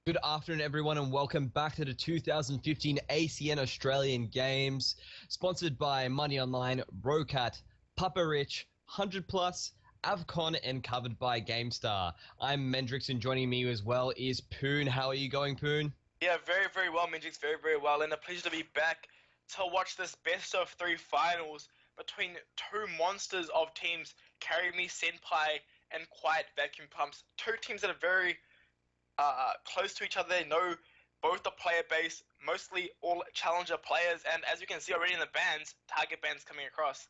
Good afternoon, everyone, and welcome back to the 2015 Asean Australian Games, sponsored by Money Online, Brocat, Papa Rich, 100 Plus, Avcon, and covered by GameStar. I'm Mendrix, and joining me as well is Poon. How are you going, Poon? Yeah, very, very well, Mendrix, very, very well, and a pleasure to be back to watch this best of three finals between two monsters of teams, Carry Me, Senpai, and Quiet Vacuum Pumps. Two teams that are very close to each other. They know both the player base, mostly all challenger players, and as you can see already in the bans, target bans coming across.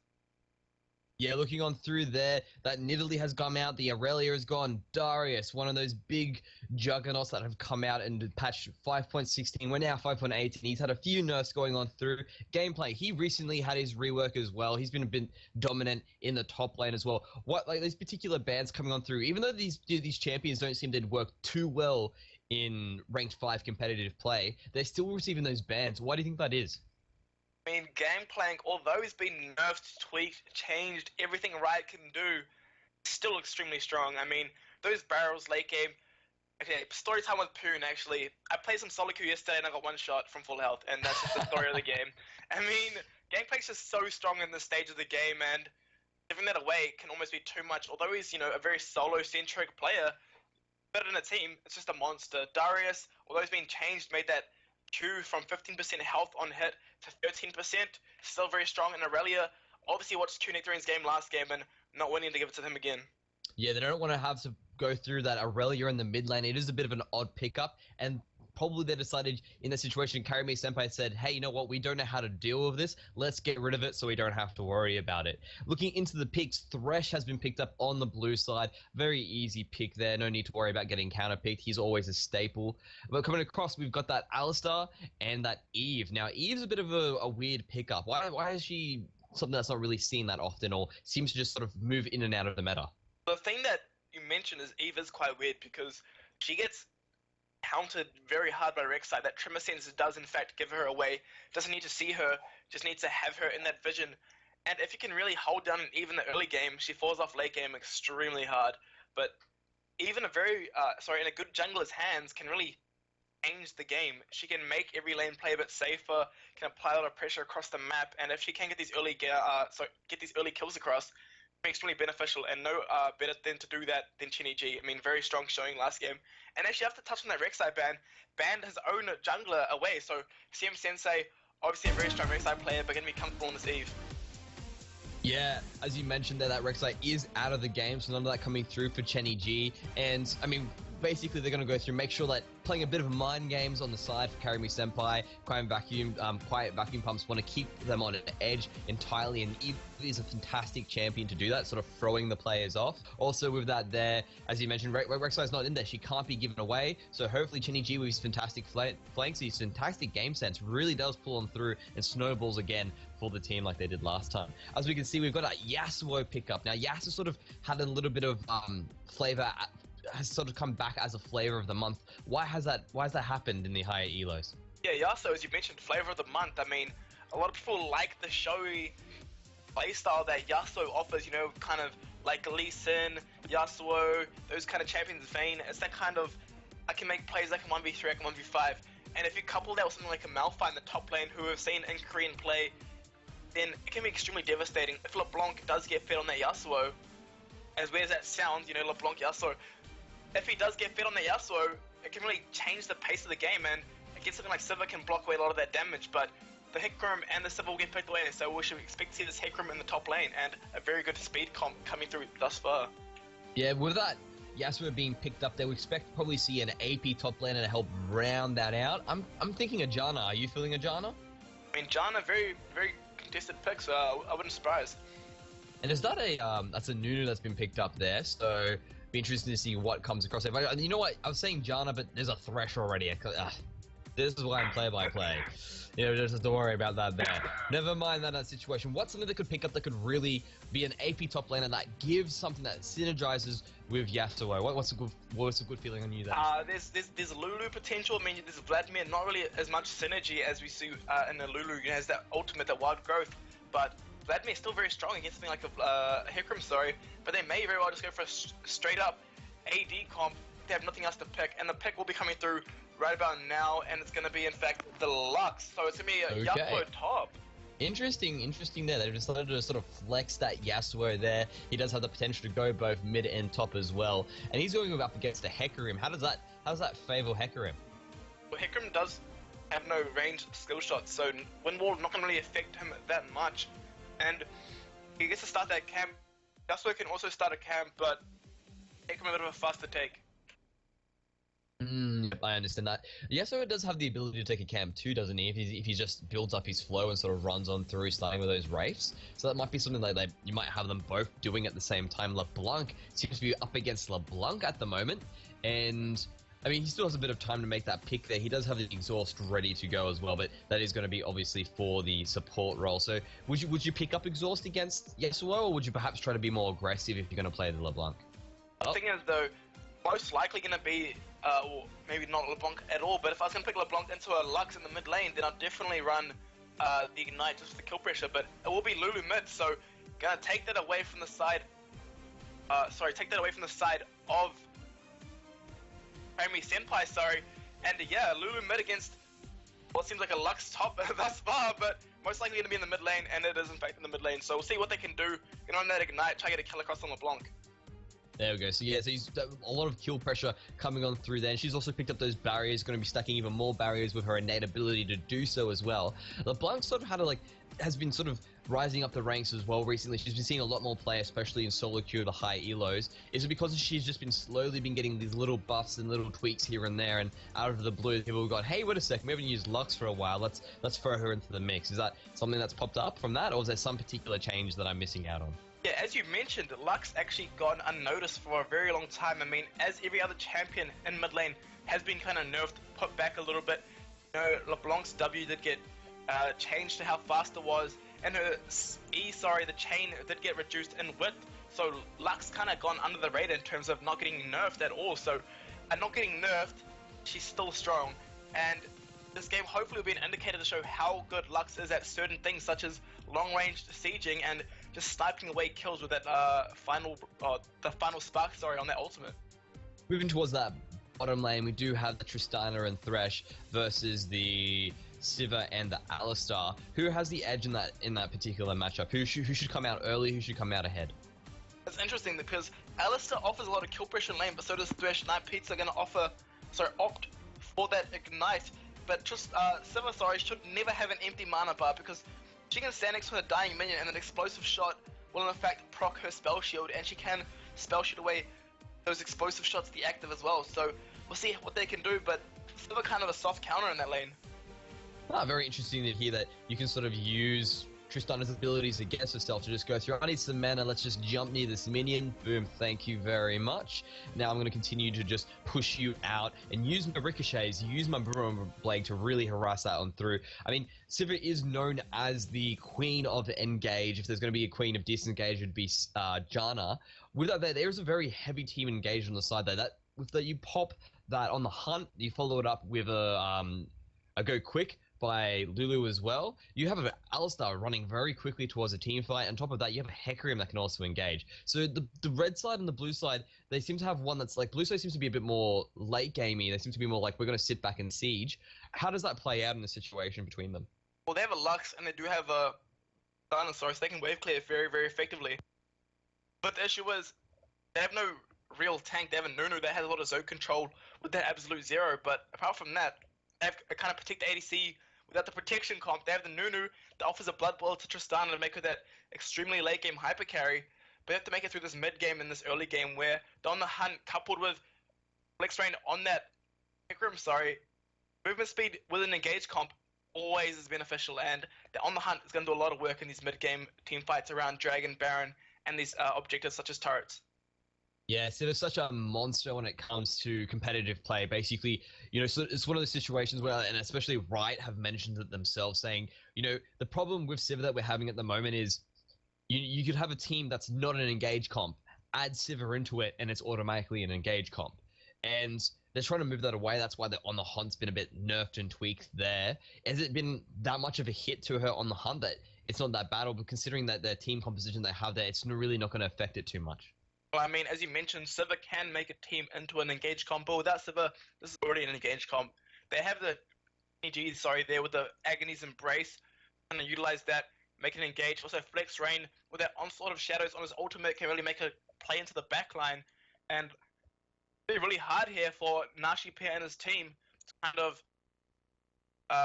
Yeah, looking on through there, that Nidalee has come out, the Aurelia has gone, Darius, one of those big juggernauts that have come out and patched 5.16. We're now 5.18. He's had a few nerfs going on through gameplay. He recently had his rework as well. He's been a bit dominant in the top lane as well. What, like, these particular bans coming on through, even though these champions don't seem to work too well in ranked 5 competitive play, they're still receiving those bans. Why do you think that is? I mean, Gangplank, although he's been nerfed, tweaked, changed, everything Riot can do, still extremely strong. I mean, those barrels late game. Okay, story time with Poon, actually. I played some solo queue yesterday and I got one shot from full health, and that's just the story of the game. I mean, Gangplank's just so strong in this stage of the game, and giving that away can almost be too much. Although he's, a very solo-centric player, but in a team, it's just a monster. Darius, although he's been changed, made that Q from 15% health on hit to 13%, still very strong. And Aurelia obviously watched Q-Nectarian's game last game and not wanting to give it to him again. Yeah, they don't want to have to go through that Aurelia in the mid lane. It is a bit of an odd pickup, and probably they decided in the situation, Carry Me Senpai said, hey, you know what, we don't know how to deal with this. Let's get rid of it so we don't have to worry about it. Looking into the picks, Thresh has been picked up on the blue side. Very easy pick there. No need to worry about getting counter-picked. He's always a staple. But coming across, we've got that Alistar and that Eve. Now, Eve's a bit of a weird pickup. Why is she something that's not really seen that often or seems to just sort of move in and out of the meta? The thing that you mentioned is Eve is quite weird because she gets countered very hard by Rek'Sai. That Tremor Sense does in fact give her away. Doesn't need to see her, just needs to have her in that vision. And if you can really hold down even the early game, she falls off late game extremely hard. But even in a good jungler's hands can really change the game. She can make every lane play a bit safer, can apply a lot of pressure across the map, and if she can get these early kills across, extremely beneficial, and no better than to do that than Chinny G. I mean, very strong showing last game. And actually, I have to touch on that Rek'Sai ban. Banned his own jungler away, so CM Sensei, obviously a very strong Rek'Sai player, but going to be comfortable on this Eve. Yeah, as you mentioned there, that Rek'Sai is out of the game, so none of that coming through for Chenny G. And, I mean, basically they're going to go through, make sure that playing a bit of mind games on the side for Carry Me Senpai, Quiet Vacuum Pumps want to keep them on an edge entirely, and Eve is a fantastic champion to do that, sort of throwing the players off. Also with that there, as you mentioned, Rek'Sai's not in there, she can't be given away, so hopefully Chinny G with his fantastic flanks, his fantastic game sense really does pull on through and snowballs again for the team like they did last time. As we can see, we've got a Yasuo pickup. Now Yasuo sort of had a little bit of flavor, has sort of come back as a flavor of the month. Why has that happened in the higher elos? Yeah, Yasuo, as you mentioned, flavor of the month. I mean, a lot of people like the showy playstyle that Yasuo offers, kind of like Lee Sin, Yasuo, those kind of champions of Vayne. It's that kind of, I can make plays like a 1v3, I can 1v5. And if you couple that with something like a Malphite in the top lane who we've seen in Korean play, then it can be extremely devastating. If LeBlanc does get fed on that Yasuo, as weird as that sounds, LeBlanc Yasuo, if he does get fed on the Yasuo, it can really change the pace of the game, and I guess something like Sivir can block away a lot of that damage, but the Hecarim and the Sivir will get picked away, so we should expect to see this Hecarim in the top lane, and a very good speed comp coming through thus far. Yeah, with that Yasuo being picked up there, we expect to probably see an AP top laner to help round that out. I'm thinking a Janna. Are you feeling a Janna? I mean, Janna, very, very contested pick, so I wouldn't surprise. And is that that's a Nunu that's been picked up there, so be interesting to see what comes across there. You know what? I was saying Janna, but there's a Thresh already. This is why I'm play-by-play. Just have to worry about that there. Never mind that situation. What's something that could pick up that could really be an AP top laner that gives something that synergizes with Yasuo? What's a good feeling on you there? There's Lulu potential. I mean, there's Vladimir. Not really as much synergy as we see in the Lulu. He has that ultimate, that wild growth, but Vladimir is still very strong against something like a Hecarim, but they may very well just go for a straight up AD comp. They have nothing else to pick, and the pick will be coming through right about now, and it's going to be, in fact, the Lux. So it's going to be a Yasuo top. Interesting there. They decided to sort of flex that Yasuo there. He does have the potential to go both mid and top as well. And he's going up against a Hecarim. How does that favor Hecarim? Well, Hecarim does have no ranged skill shots, so Wind Wall not going to really affect him that much. And he gets to start that camp. Yasuo can also start a camp, but Hecarim a bit of a faster take. I understand that. Yasuo does have the ability to take a camp too, doesn't he? If he just builds up his flow and sort of runs on through, starting with those wraiths. So that might be something like you might have them both doing at the same time. LeBlanc seems to be up against LeBlanc at the moment, and I mean he still has a bit of time to make that pick there. He does have the exhaust ready to go as well, but that is going to be obviously for the support role. So would you pick up exhaust against Yasuo, or would you perhaps try to be more aggressive if you're going to play the LeBlanc? The thing is though, most likely going to be or maybe not LeBlanc at all, but if I was going to pick LeBlanc into a Lux in the mid lane, then I'd definitely run the Ignite just for the kill pressure, but it will be Lulu mid, so gonna take that away from the side, take that away from the side of Senpai, and yeah, Lulu mid against what seems like a Lux top thus far, but most likely going to be in the mid lane, and it is in fact in the mid lane, so we'll see what they can do, get on that Ignite, try to get a kill across on LeBlanc. There we go. So yeah, so he's a lot of kill pressure coming on through there. And she's also picked up those barriers, going to be stacking even more barriers with her innate ability to do so as well. LeBlanc sort of has been sort of rising up the ranks as well recently. She's been seeing a lot more play, especially in solo queue, the high elos. Is it because she's just been slowly getting these little buffs and little tweaks here and there, and out of the blue, people have gone, hey, wait a second, we haven't used Lux for a while. Let's throw her into the mix. Is that something that's popped up from that, or is there some particular change that I'm missing out on? Yeah, as you mentioned, Lux actually gone unnoticed for a very long time. I mean, as every other champion in mid lane has been kind of nerfed, put back a little bit. You know, LeBlanc's W did get changed to how fast it was, and her the chain did get reduced in width. So Lux kind of gone under the radar in terms of not getting nerfed at all. So, not getting nerfed, she's still strong. And this game hopefully will be an indicator to show how good Lux is at certain things, such as long-range sieging and just sniping away kills with that final spark on that ultimate. Moving towards that bottom lane, we do have the Tristana and Thresh versus the Sivir and the Alistar. Who has the edge in that particular matchup? Who should come out early? Who should come out ahead? It's interesting because Alistar offers a lot of kill pressure in lane, but so does Thresh. Night Pizza are going to opt for that Ignite. But just Sivir, should never have an empty mana bar, because she can stand next to her dying minion and an explosive shot will in fact proc her spell shield, and she can spell shield away those explosive shots the active as well. So we'll see what they can do, but Sivir kind of a soft counter in that lane. Very interesting to hear that you can sort of use Tristana's abilities against herself to just go through, I need some mana, let's just jump near this minion, boom, thank you very much. Now I'm going to continue to just push you out and use my ricochets, use my Boomerang Blade to really harass that on through. I mean, Sivir is known as the queen of engage. If there's going to be a queen of disengage, it would be Janna. With that, there is a very heavy team engaged on the side there. That you pop that on the hunt, you follow it up with a go quick by Lulu as well. You have an Alistar running very quickly towards a team fight. On top of that, you have a Hecarim that can also engage. So the red side and the blue side, they seem to have one that's like, blue side seems to be a bit more late gamey. They seem to be more like, we're going to sit back and siege. How does that play out in the situation between them? Well, they have a Lux and they do have a Dinosaur, so they can wave clear very, very effectively. But the issue is, they have no real tank. They have a Nunu that has a lot of zone control with that absolute zero. But apart from that, they have a kind of protect ADC without the protection comp. They have the Nunu that offers a blood boil to Tristana to make her that extremely late game hyper carry. But they have to make it through this mid game and this early game where they're on the hunt, coupled with Flex Rain on that Hecarim, movement speed with an engage comp always is beneficial, and the on the hunt is going to do a lot of work in these mid game team fights around Dragon, Baron, and these objectives such as turrets. Yeah, so there's such a monster when it comes to competitive play. Basically, so it's one of those situations where, and especially Riot have mentioned it themselves, saying, the problem with Sivir that we're having at the moment is you could have a team that's not an engage comp, add Sivir into it, and it's automatically an engage comp. And they're trying to move that away. That's why the on the hunt's been a bit nerfed and tweaked there. Has it been that much of a hit to her on the hunt that it's not that bad? But considering that the team composition they have there, it's really not going to affect it too much. Well, as you mentioned, Sivir can make a team into an engage comp, but without Sivir, this is already an engage comp. they have the EG, there with the Agony's Embrace, and utilize that, make it engage. Also, Flex Rain with that onslaught of shadows on his ultimate can really make a play into the backline, and it's really hard here for Nashi Pair and his team to kind of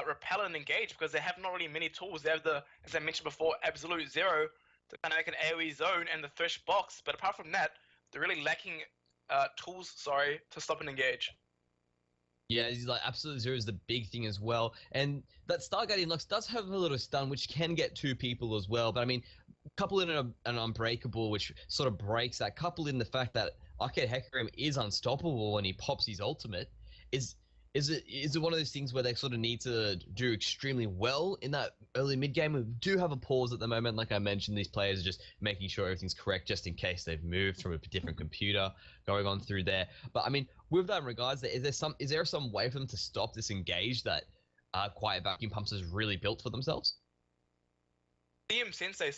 repel and engage because they have not really many tools. They have the, as I mentioned before, Absolute Zero to kind of make an AoE zone and the Thresh box, but apart from that, they're really lacking tools, to stop and engage. Yeah, he's like Absolute Zero is the big thing as well. And that Starguardian Lux does have a little stun, which can get two people as well. But I mean, couple in an Unbreakable, which sort of breaks that, couple in the fact that Arcade Hecarim is unstoppable when he pops his ultimate, is it one of those things where they sort of need to do extremely well in that early mid game? We do have a pause at the moment, like I mentioned. These players are just making sure everything's correct, just in case they've moved from a different computer going on through there. But I mean, with that in regards, is there some way for them to stop this engage that Quiet Vacuum Pumps has really built for themselves? CM Sensei,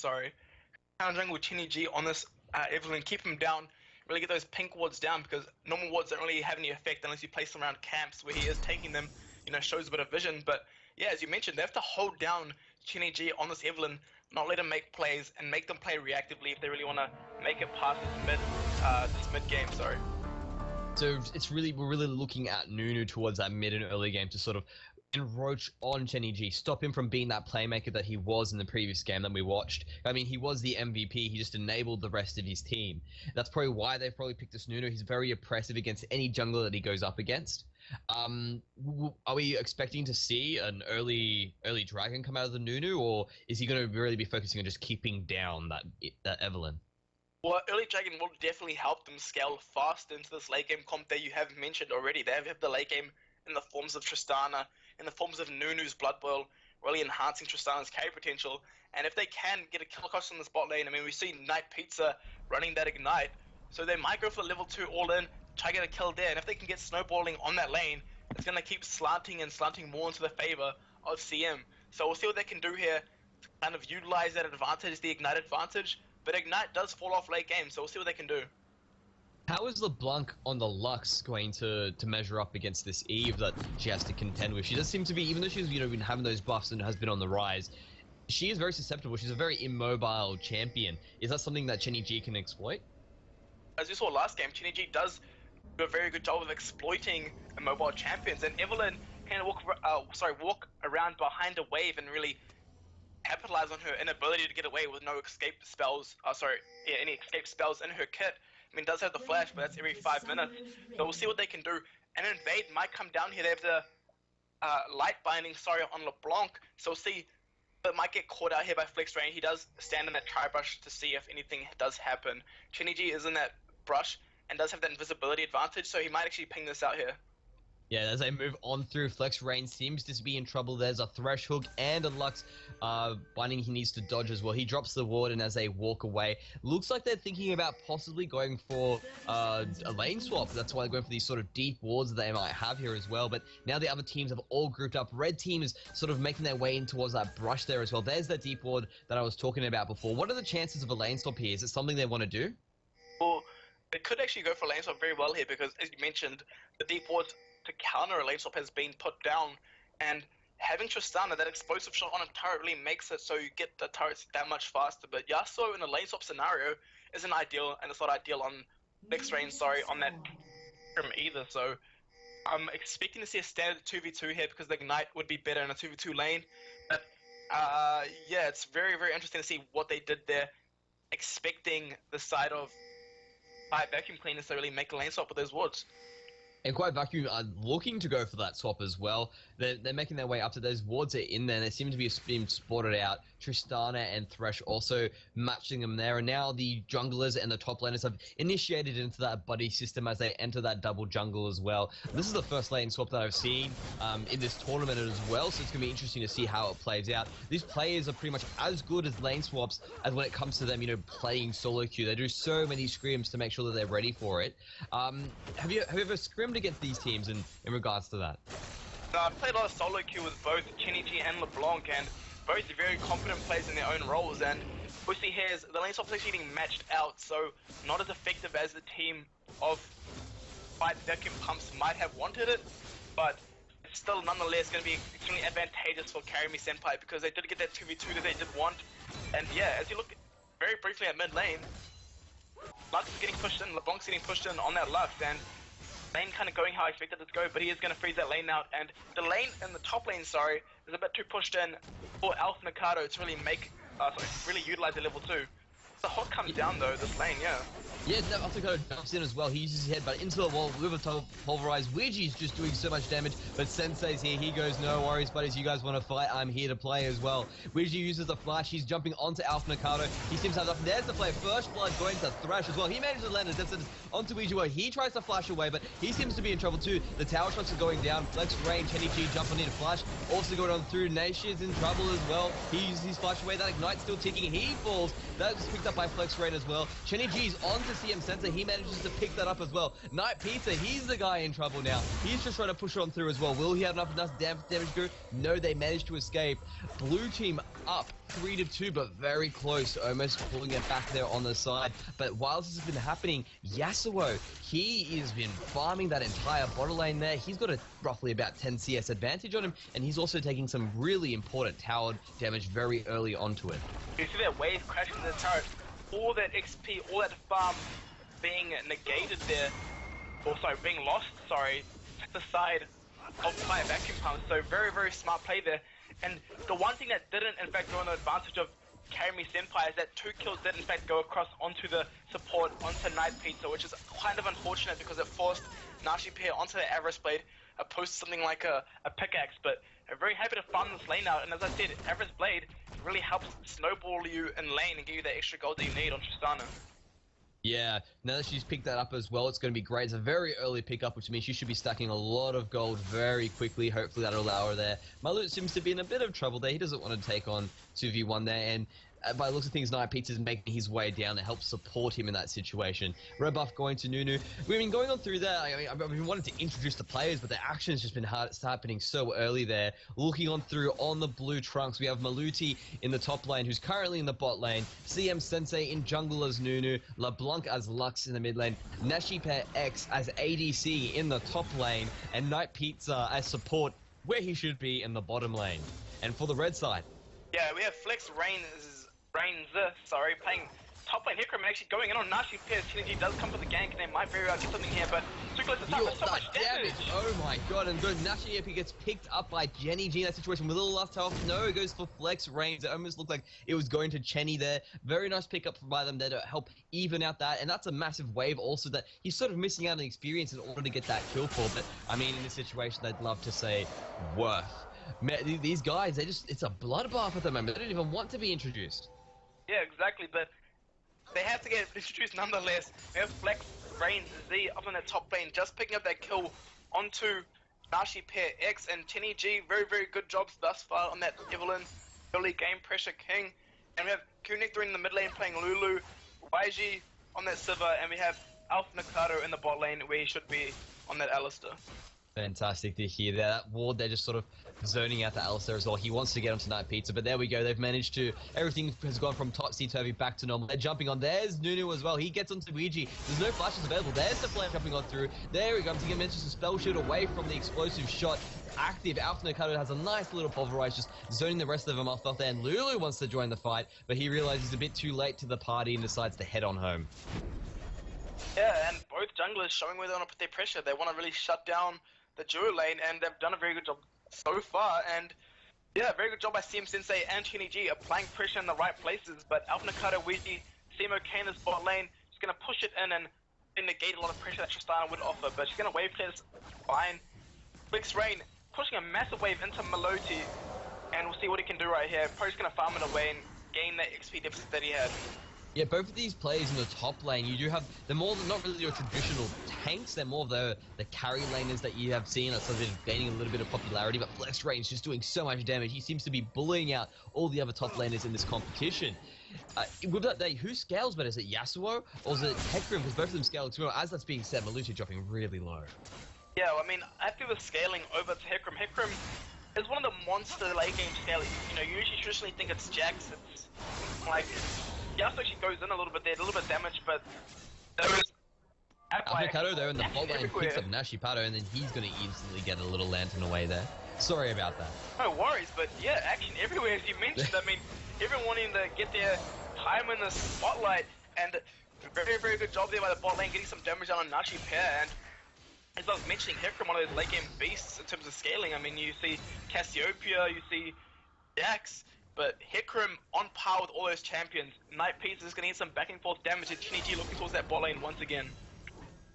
Crown Jungle Chinny G on this Evelyn, keep him down. Really get those pink wards down because normal wards don't really have any effect unless you place them around camps where he is taking them, shows a bit of vision. But yeah, as you mentioned, they have to hold down Chinny G on this Evelyn, not let him make plays and make them play reactively if they really want to make it past this mid game. So we're really looking at Nunu towards that mid and early game to sort of encroach on Chenny G, stop him from being that playmaker that he was in the previous game that we watched. I mean, he was the MVP. He just enabled the rest of his team. That's probably why they've probably picked this Nunu. He's very oppressive against any jungler that he goes up against. Are we expecting to see an early dragon come out of the Nunu, or is he going to really be focusing on just keeping down that Evelyn? Well, early dragon will definitely help them scale fast into this late game comp that you have mentioned already. They have the late game in the forms of Tristana, in the forms of Nunu's Blood Boil, really enhancing Tristana's carry potential. And if they can get a kill across in the spot lane, I mean, we see Night Pizza running that Ignite, so they might go for level 2 all in, try to get a kill there. And if they can get snowballing on that lane, it's going to keep slanting more into the favor of CM. So we'll see what they can do here to kind of utilize that advantage, the Ignite advantage. But Ignite does fall off late game, so we'll see what they can do. How is LeBlanc on the Lux going to measure up against this Eve that she has to contend with? She does seem to be, even though she's been having those buffs and has been on the rise, she is very susceptible. She's a very immobile champion. Is that something that Chenny G can exploit? As we saw last game, Chenny G does do a very good job of exploiting immobile champions, and Evelyn can walk around behind a wave and really capitalize on her inability to get away with no escape spells. Any escape spells in her kit. I mean, does have the flash, but that's every 5 minutes. So we'll see what they can do. And Invade might come down here. They have the light binding, on LeBlanc. So we'll see. But might get caught out here by Flex Rain. He does stand in that tri-brush to see if anything does happen. Chenny G is in that brush and does have that invisibility advantage, so he might actually ping this out here. Yeah, as they move on through, Flex Rain seems to be in trouble. There's a Thresh Hook and a Lux binding he needs to dodge as well. He drops the ward, and as they walk away, looks like they're thinking about possibly going for a lane swap. That's why they're going for these sort of deep wards that they might have here as well. But now the other teams have all grouped up. Red team is sort of making their way in towards that brush there as well. There's that deep ward that I was talking about before. What are the chances of a lane swap here? Is it something they want to do? Well, they could actually go for a lane swap very well here because, as you mentioned, the deep ward to counter a lane swap has been put down, and having Tristana, that explosive shot on a turret really makes it so you get the turrets that much faster. But Yasuo in a lane swap scenario isn't ideal, and it's not ideal on Flex Rain, on that Grim either. So I'm expecting to see a standard 2v2 here because the Ignite would be better in a 2v2 lane. But yeah, it's very, very interesting to see what they did there, expecting the side of vacuum cleaners to really make a lane swap with those wards. And Quiet Vacuum are looking to go for that swap as well. They're making their way up to those wards are in there. They seem to be being spotted out. Tristana and Thresh also matching them there. And now the junglers and the top laners have initiated into that buddy system as they enter that double jungle as well. This is the first lane swap that I've seen in this tournament as well. So it's going to be interesting to see how it plays out. These players are pretty much as good as lane swaps as when it comes to them, playing solo queue. They do so many scrims to make sure that they're ready for it. Have you ever scrimmed against these teams in regards to that? I've played a lot of solo queue with both Chenny G and LeBlanc, and both are very competent players in their own roles. And we see here is the lane swap is actually getting matched out, so not as effective as the team of Fight Vacuum Pumps might have wanted it, but it's still nonetheless going to be extremely advantageous for Carry Me Senpai because they did get that 2v2 that they did want. And yeah, as you look very briefly at mid lane, Lux is getting pushed in, LeBlanc's getting pushed in on that Lux, and lane kind of going how I expected it to go, but he is going to freeze that lane out, and the lane in the top lane, sorry, is a bit too pushed in for Alpha Nakado to really really utilize the level 2. The hook comes down though, this lane, yeah. Yeah, Alpha Nakado jumps in as well. He uses his headbutt into the wall with a pulverized. Ouiji's just doing so much damage, but Sensei's here. He goes, no worries, buddies. You guys want to fight? I'm here to play as well. Ouiji uses the flash. He's jumping onto Alpha Nakado. He seems to have enough. There's the play. First blood going to Thrash as well. He manages to land a death sentence onto Ouiji where he tries to flash away, but he seems to be in trouble too. The tower shots are going down. Flex range, Henny G jumping in to flash. Also going on through. Nash is in trouble as well. He uses his flash away. That Ignite's still ticking. He falls. That was picked up by Flex Rain as well. Chenny G's onto CM Sensei. He manages to pick that up as well. Night Pizza, he's the guy in trouble now. He's just trying to push on through as well. Will he have enough damage to go? No, they managed to escape. Blue team up 3-2, but very close, almost pulling it back there on the side. But while this has been happening, Yasuo, he has been farming that entire bottom lane there. He's got a roughly about 10 CS advantage on him, and he's also taking some really important tower damage very early onto it. You see that wave crashing the turret, all that XP, all that farm being negated there, or sorry, being lost, sorry, to the side of Fire Vacuum Pump. So very, very smart play there. And the one thing that didn't, in fact, go on the advantage of Carry Me Senpai is that 2 kills did, in fact, go across onto the support, onto Night Pizza, which is kind of unfortunate because it forced Nashi Pair onto the Avarice Blade, opposed to something like a pickaxe. But I'm very happy to farm this lane out, and as I said, Avarice Blade really helps snowball you in lane and give you that extra gold that you need on Tristana. Yeah, now that she's picked that up as well, it's going to be great. It's a very early pickup, which means she should be stacking a lot of gold very quickly. Hopefully that'll allow her there. Malut seems to be in a bit of trouble there. He doesn't want to take on 2v1 there, and by the looks of things, Night Pizza's making his way down to help support him in that situation. Red buff going to Nunu. We've been going on through there. I mean, I've been wanting to introduce the players, but the action's just been happening so early there. Looking on through on the blue trunks, we have Maluti in the top lane, who's currently in the bot lane. CM Sensei in jungle as Nunu. LeBlanc as Lux in the mid lane. Nashipair X as ADC in the top lane. And Night Pizza as support where he should be in the bottom lane. And for the red side, yeah, we have Flex Reigns, playing top lane Hikram, actually going in on Nashi Pair's synergy does come for the gank, and they might very well get something here, but too close to start with so much damage. Oh my god, and good. Nashi Epi gets picked up by Jenny G in that situation with a little last health. No, it goes for Flex Reigns. It almost looked like it was going to Chenny there. Very nice pickup by them there to help even out that, and that's a massive wave also that he's sort of missing out on experience in order to get that kill for, but I mean, in this situation, they'd love to say worth. These guys, it's a bloodbath at the moment. They don't even want to be introduced. Yeah, exactly, but they have to get introduced nonetheless. We have Flex Reigns Z up in the top lane, just picking up that kill onto Nashi Pair X, and Tenny G, very, very good jobs thus far on that Evelyn early game pressure king. And we have Kunector in the mid lane playing Lulu, YG on that Sivir, and we have Alpha Nakado in the bot lane where he should be on that Alistair. Fantastic to hear that ward. They're just sort of zoning out the Alistair as well. He wants to get onto Night Pizza, but there we go. They've managed to. Everything has gone from topsy-turvy back to normal. They're jumping on. There's Nunu as well. He gets onto Ouija. There's no flashes available. There's the flame jumping on through. There we go. He manages to spell shield away from the explosive shot. Active. Alpha Nakado has a nice little pulverize, just zoning the rest of them off there. And Lulu wants to join the fight, but he realizes he's a bit too late to the party and decides to head on home. Yeah, and both junglers showing where they want to put their pressure. They want to really shut down the duo lane, and they've done a very good job so far. And yeah, very good job by CM Sensei and Chenny G applying pressure in the right places. But Alpha Nakado, Ouija, CMO Kane is bot lane, just going to push it in and negate a lot of pressure that Tristana would offer. But she's going to wave clear this fine. Flex Rain pushing a massive wave into Meloti, and we'll see what he can do right here. Probably just going to farm it away and gain that XP deficit that he had. Yeah, both of these players in the top lane, you do have, they're more, not really your traditional tanks, they're more of the carry laners that you have seen, so they're gaining a little bit of popularity, but Flex Rain's just doing so much damage. He seems to be bullying out all the other top laners in this competition. With that, who scales better? Is it Yasuo or is it Hecarim? Because both of them scale too well. As that's being said, Maluti dropping really low. Yeah, well, I mean, I feel the scaling over to Hecarim. Hecarim is one of the monster late game scalers. You know, you usually traditionally think it's Jax, it's like... Yasuo actually goes in a little bit there, a little bit damage, but those Avocado there in the bot lane everywhere. picks up Nashipato, and then he's going to instantly get a little lantern away there. Sorry about that. No worries, but yeah, action everywhere as you mentioned. I mean, everyone wanting to get their time in the spotlight, and very, very good job there by the bot lane getting some damage on Nashi pair. And as I was mentioning, Hikram, one of those late game beasts in terms of scaling. I mean, you see Cassiopeia, you see Dax, but Hikram on par with all those champions. Night Piece is going to need some back and forth damage, and Shinji looking towards that bot lane once again.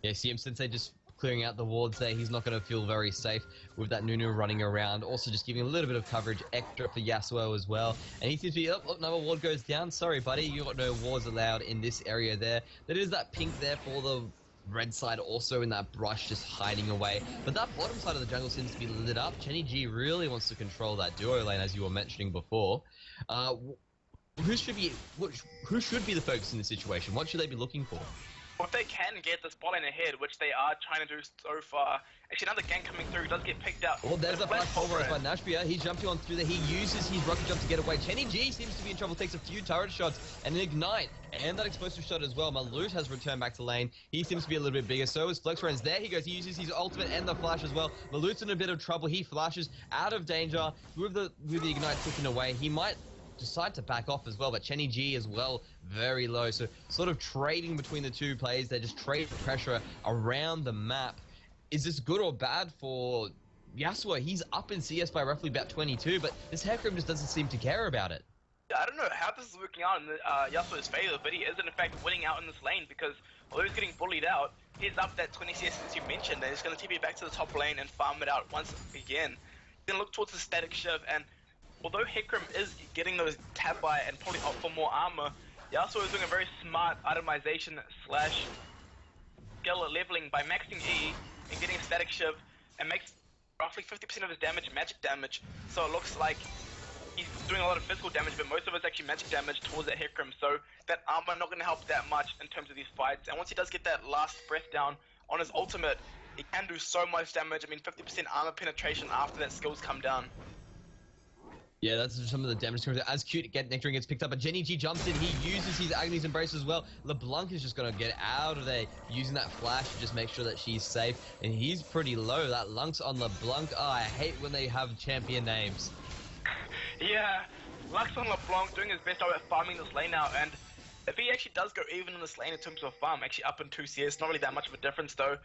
Yeah, CM Sensei just clearing out the wards there. He's not going to feel very safe with that Nunu running around. Also just giving a little bit of coverage extra for Yasuo as well. And he seems to be, oh, another ward goes down. Sorry, buddy, you got no wards allowed in this area there. There is that pink there for the red side also in that brush just hiding away. But that bottom side of the jungle seems to be lit up. Chenny G really wants to control that duo lane, as you were mentioning before. Who should be the focus in this situation? What should they be looking for? Well, if they can get this bot lane ahead, which they are trying to do so far. Actually, another gank coming through does get picked up. Well, there's a flash pulverized by Nashbia. He's jumping on through there. He uses his rocket jump to get away. Chenny G seems to be in trouble, takes a few turret shots and an ignite. And that explosive shot as well. Malute has returned back to lane. He seems to be a little bit bigger. So is FlexRains. There he goes. He uses his ultimate and the flash as well. Malute's in a bit of trouble. He flashes out of danger with the ignite ticking away. He might decide to back off as well, but Chenny G as well, very low. So sort of trading between the two players. They just trade pressure around the map. Is this good or bad for Yasuo? He's up in CS by roughly about 22, but this Hekrim just doesn't seem to care about it. I don't know how this is working out in Yasuo's favor, but he is in fact winning out in this lane because although he's getting bullied out, he's up that 20 CS as you mentioned, and he's going to TP back to the top lane and farm it out once again. He's going to look towards the static shiv, and although Hekrim is getting those tab buy and probably opt for more armor, Yasuo is doing a very smart itemization slash skill leveling by maxing E and getting a static shiv and makes roughly 50% of his damage magic damage. So it looks like he's doing a lot of physical damage, but most of it's actually magic damage towards that Hekrim. So that armor not going to help that much in terms of these fights. And once he does get that last breath down on his ultimate, he can do so much damage. I mean, 50% armor penetration after that skills come down. Yeah, that's some of the damage. As Cute Nectarine gets picked up, but Jenny G jumps in. He uses his Agony's Embrace as well. LeBlanc is just going to get out of there, using that flash to just make sure that she's safe. And he's pretty low. That Lunk's on LeBlanc. Oh, I hate when they have champion names. Yeah, Lux on LeBlanc doing his best job at farming this lane now. And if he actually does go even in this lane in terms of farm, actually up in 2 CS, not really that much of a difference though.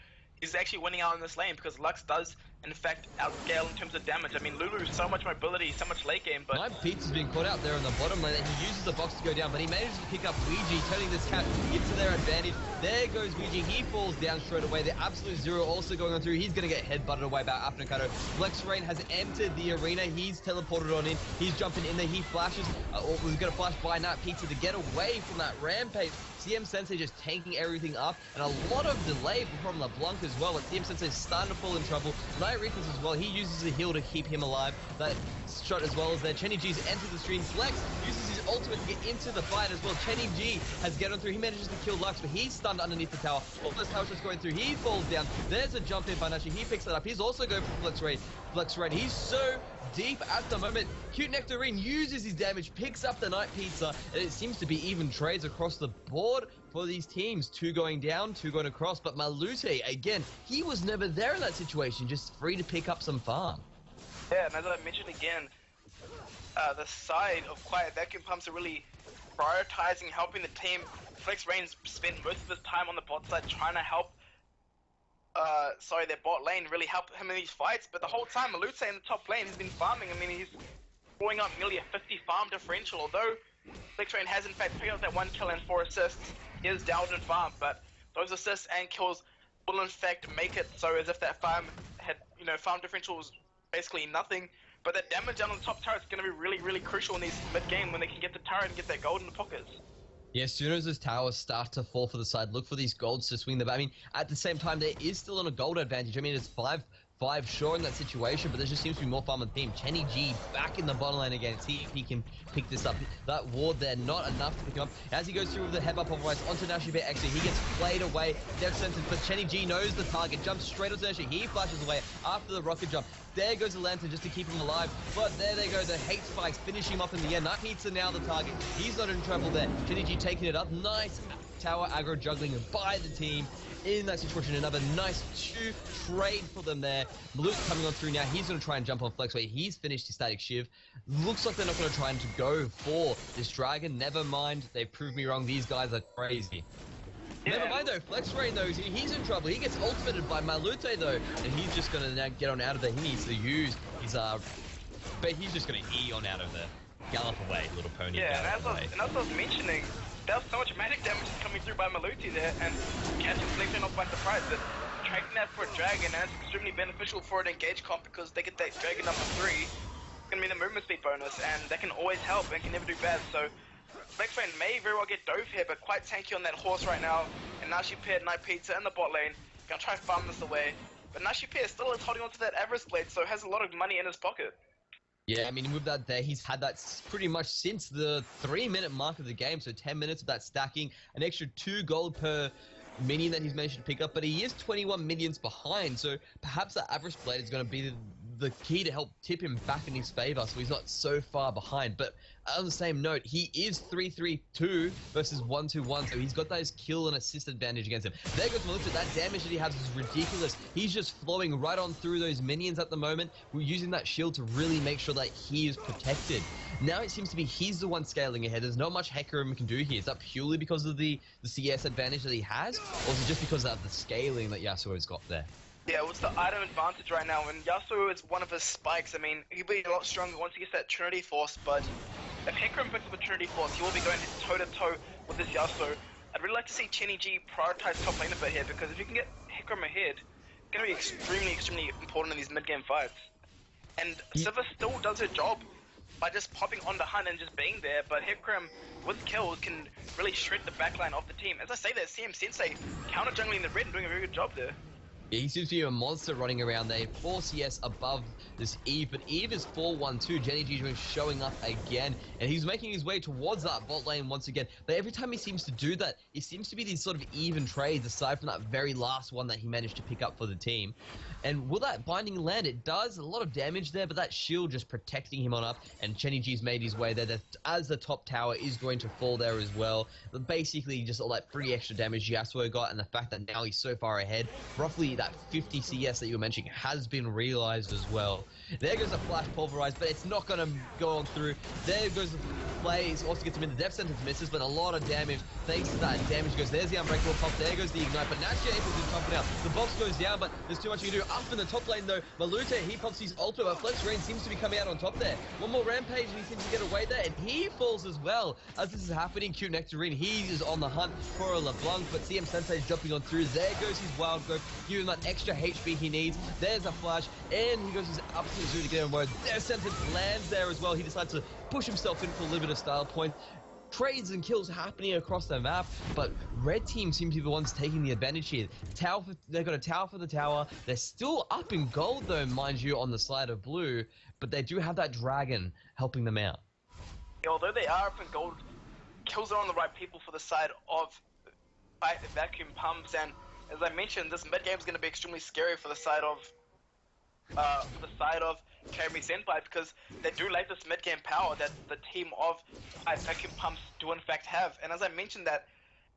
He's actually winning out in this lane because Lux does, in fact, outscale in terms of damage. I mean, Lulu, so much mobility, so much late game, but... Night Pizza's been caught out there in the bottom lane. He uses the box to go down, but he manages to pick up Ouija, turning this cat into their advantage. There goes Ouija. He falls down straight away. The Absolute Zero also going on through. He's going to get headbutted away by Afnakato. FlexRain has entered the arena. He's teleported on in. He's jumping in there. He flashes, was going to flash by Night Pizza to get away from that rampage. CM Sensei just tanking everything up, and a lot of delay from LeBlanc as well, but CM Sensei is starting to fall in trouble. Night Reckless as well, he uses the heal to keep him alive. That shot as well as there. Chenny G's entered the stream. Flex uses his ultimate to get into the fight as well. Chenny G has get on through. He manages to kill Lux, but he's stunned underneath the tower. All those tower shots going through. He falls down. There's a jump in by Nashi. He picks that up. He's also going for FlexRain. He's so deep at the moment. Cute Nectarine uses his damage, picks up the Night Pizza, and it seems to be even trades across the board for these teams. 2 going down, 2 going across, but Malute, again, he was never there in that situation, just free to pick up some farm. Yeah, and as I mentioned again, the side of Quiet Vacuum Pumps are really prioritizing helping the team. FlexRain spent most of his time on the bot side trying to help their bot lane really help him in these fights, but the whole time Malute in the top lane has been farming. I mean, he's throwing up nearly a 50 farm differential, although FlexRain has in fact picked up that 1 kill and 4 assists. He is down in farm, but those assists and kills will in fact make it so as if that farm had, farm differential was basically nothing, but that damage down on the top turret is going to be really, really crucial in these mid-game when they can get the turret and get that gold in the pockets. Yeah, as soon as those towers start to fall for the side, look for these golds to swing them. I mean, at the same time, there is still on a gold advantage. I mean, it's 5-5 sure in that situation, but there just seems to be more farm on the team. Chenny G back in the bottom lane again. See if he can pick this up. That ward there, not enough to pick him up. As he goes through with the headbutt pulverize onto Nashibe, actually, he gets played away. Death sentence, but Chenny G knows the target. Jumps straight onto Nashi. He flashes away after the rocket jump. There goes the lantern just to keep him alive. But there they go, the hate spikes finish him off in the end. Night Pizza now the target. He's not in trouble there. Chenny G taking it up. Nice tower aggro juggling by the team. In that situation, another nice 2 trade for them there. Maluk coming on through now. He's going to try and jump on Flexway. He's finished his static shiv. Looks like they're not going to try and go for this dragon. Never mind. They proved me wrong. These guys are crazy. Yeah. Never mind though, Flexray though, he's in trouble. He gets ultimated by Malute though, and he's just gonna now get on out of there. He needs to use his but he's just gonna E on out of there. Gallop away, little pony. Yeah, and as I was mentioning, there was so much magic damage coming through by Malute there, and catching Flexray off by surprise. But trading that for a dragon, and it's extremely beneficial for an engage comp because they get that dragon number 3. It's gonna be the movement speed bonus, and that can always help and can never do bad. So Flexray may very well get dove here, but quite tanky on that horse right now. And now she paired Night Pizza in the bot lane. Gonna try to farm this away. But Nashi Pair still is holding on to that Avarice Blade, so has a lot of money in his pocket. Yeah, I mean, with that there, he's had that pretty much since the 3-minute mark of the game, so 10 minutes of that stacking, an extra 2 gold per minion that he's managed to pick up, but he is 21 minions behind, so perhaps that Avarice Blade is going to be the key to help tip him back in his favor, so he's not so far behind. But on the same note, he is 3-3-2 versus 1-2-1, so he's got those kill and assist advantage against him. There goes Melissa. That damage that he has is ridiculous. He's just flowing right on through those minions at the moment. We're using that shield to really make sure that he is protected. Now it seems to be he's the one scaling ahead. There's not much Hecarim can do here. Is that purely because of the CS advantage that he has, or is it just because of the scaling that Yasuo's got there? Yeah, what's the item advantage right now? And Yasuo is one of his spikes. I mean, he'll be a lot stronger once he gets that Trinity Force, but if Hecarim picks up a Trinity Force, he will be going toe-to-toe with this Yasuo. I'd really like to see Chenny G prioritize top lane a bit here, because if you can get Hecarim ahead, it's going to be extremely important in these mid-game fights. And Sivir still does her job by just popping on the hunt and just being there, but Hecarim, with kills, can really shred the backline of the team. As I say that, CM Sensei counter-jungling the red and doing a very good job there. Yeah, he seems to be a monster running around there. 4 CS above this Eve, but Eve is 4-1-2. Jenny G showing up again, and he's making his way towards that bot lane once again. But every time he seems to do that, it seems to be these sort of even trades, aside from that very last one that he managed to pick up for the team. And will that binding land? It does a lot of damage there, but that shield just protecting him on up, and Chenny G's made his way there. As the top tower is going to fall there as well. But basically, just all that free extra damage Yasuo got, and the fact that now he's so far ahead, roughly that 50 CS that you were mentioning has been realized as well. There goes the flash pulverized, but it's not going to go on through. There goes the blaze, also gets him in the death sentence, misses, but a lot of damage. Thanks to that damage goes, there's the unbreakable pop, there goes the ignite, but Nash able to top it out. The box goes down, but there's too much you can do. Up in the top lane though, Malute, he pops his ultimate, but Flex Rain seems to be coming out on top there. One more rampage and he seems to get away there, and he falls as well. As this is happening, Cute Nectarine, he is on the hunt for a LeBlanc, but CM Sensei is jumping on through. There goes his wild growth, giving him that extra HP he needs. There's a flash, and he goes his up to the zoo to get him where their sentence lands there as well. He decides to push himself in for a little bit of style point. Trades and kills happening across the map, but red team seem to be the ones taking the advantage here. They've got a tower for the tower. They're still up in gold though, mind you, on the side of blue, but they do have that dragon helping them out. Yeah, although they are up in gold, kills are on the right people for the side of vacuum pumps, and as I mentioned, this mid game is going to be extremely scary for the side of Karimi Senpai, because they do lack this mid-game power that the team of vacuum pumps do in fact have. And as I mentioned that,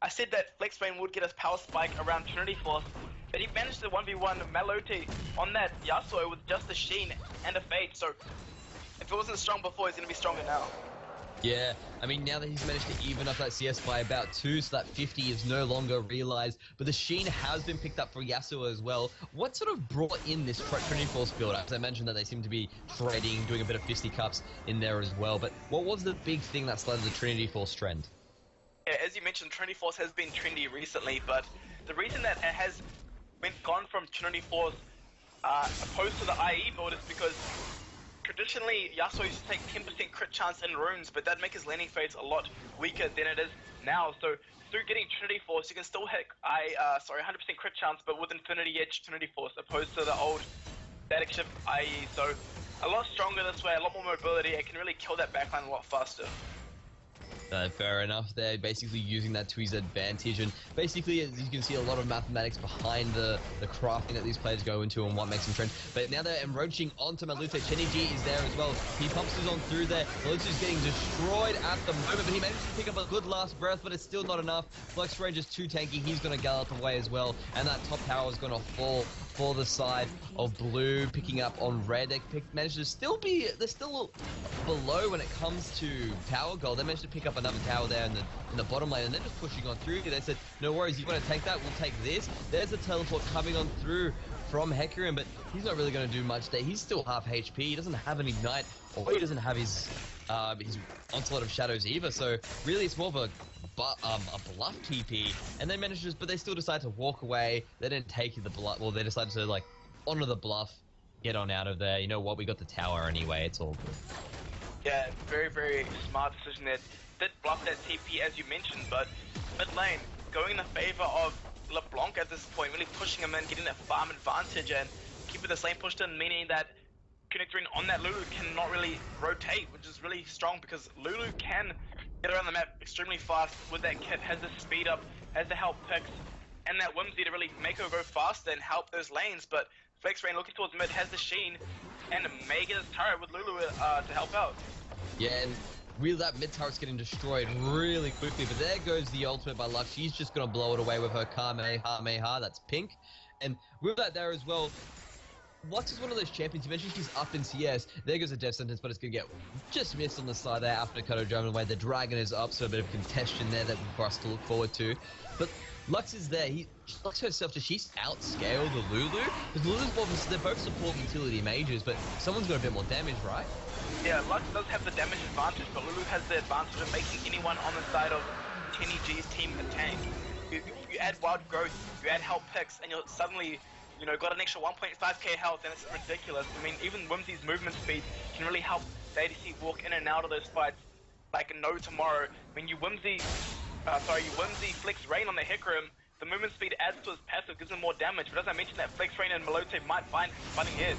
I said that Flex Rain would get his power spike around Trinity Force, but he managed to 1v1 Maloti on that Yasuo with just a Sheen and a Fade, so if it wasn't strong before, he's going to be stronger now. Yeah, I mean, now that he's managed to even up that CS by about 2, so that 50 is no longer realized, but the Sheen has been picked up for Yasuo as well. What sort of brought in this Trinity Force build? As I mentioned that they seem to be trading, doing a bit of fisticuffs in there as well, but what was the big thing that started the Trinity Force trend? Yeah, as you mentioned, Trinity Force has been trendy recently, but the reason that it has gone from Trinity Force opposed to the IE build is because traditionally, Yasuo used to take 10% crit chance in runes, but that'd make his landing phase a lot weaker than it is now. So through getting Trinity Force, you can still hit 100% crit chance, but with Infinity Edge Trinity Force, opposed to the old static shift IE. So a lot stronger this way, a lot more mobility. It can really kill that backline a lot faster. Fair enough. They're basically using that to his advantage, and basically, as you can see, a lot of mathematics behind the crafting that these players go into and what makes them trend. But now they're encroaching onto Malute. Chenny G is there as well. He pumps his on through there. Malute's getting destroyed at the moment, but he manages to pick up a good last breath, but it's still not enough. Flex Range is too tanky. He's going to gallop away as well, and that top tower is going to fall for the side of blue, picking up on red. They managed to still be, they're still below when it comes to tower goal. They managed to pick up another tower there in the bottom lane, and they're just pushing on through. They said, no worries, you want to take that? We'll take this. There's a teleport coming on through from Hecarim, but he's not really going to do much there. He's still half HP. He doesn't have an Ignite, or he doesn't have his Onslaught of Shadows either, so really it's more of a bluff TP, and they managed to, but they still decide to walk away. They didn't take the bluff, well, they decided to like honor the bluff, get on out of there. You know what, we got the tower anyway, it's all good. Yeah, very, very smart decision there. Did bluff that TP as you mentioned, but mid lane, going in the favor of LeBlanc at this point, really pushing him in, getting that farm advantage and keeping the lane pushed in, meaning that connecting on that Lulu cannot really rotate, which is really strong because Lulu can get around the map extremely fast with that kit, has the speed up, has the help picks, and that Whimsy to really make her go faster and help those lanes. But Flex Rain looking towards mid has the Sheen and may get his turret with Lulu to help out. Yeah, and really that mid turret's getting destroyed really quickly, but there goes the ultimate by Lux. She's just going to blow it away with her Kamehameha, that's pink. And with that there as well, Lux is one of those champions. You mentioned she's up in CS. There goes a death sentence, but it's going to get just missed on the side there after Kato driving away. The dragon is up, so a bit of contention there that for us to look forward to. But Lux is there. Lux herself, does she outscale the Lulu? Because Lulu's more of they're both support utility mages, but someone's got a bit more damage, right? Yeah, Lux does have the damage advantage, but Lulu has the advantage of making anyone on the side of Chenny G's team a tank. You add wild growth, you add help picks, and you're suddenly, you know, got an extra 1.5k health, and it's ridiculous. I mean, even Whimsy's movement speed can really help the ADC walk in and out of those fights like no tomorrow. When you Whimsy Flex Rain on the Hecarim, the movement speed adds to his passive, gives him more damage, but as I mentioned, that Flex Rain and Malute might find funny heads.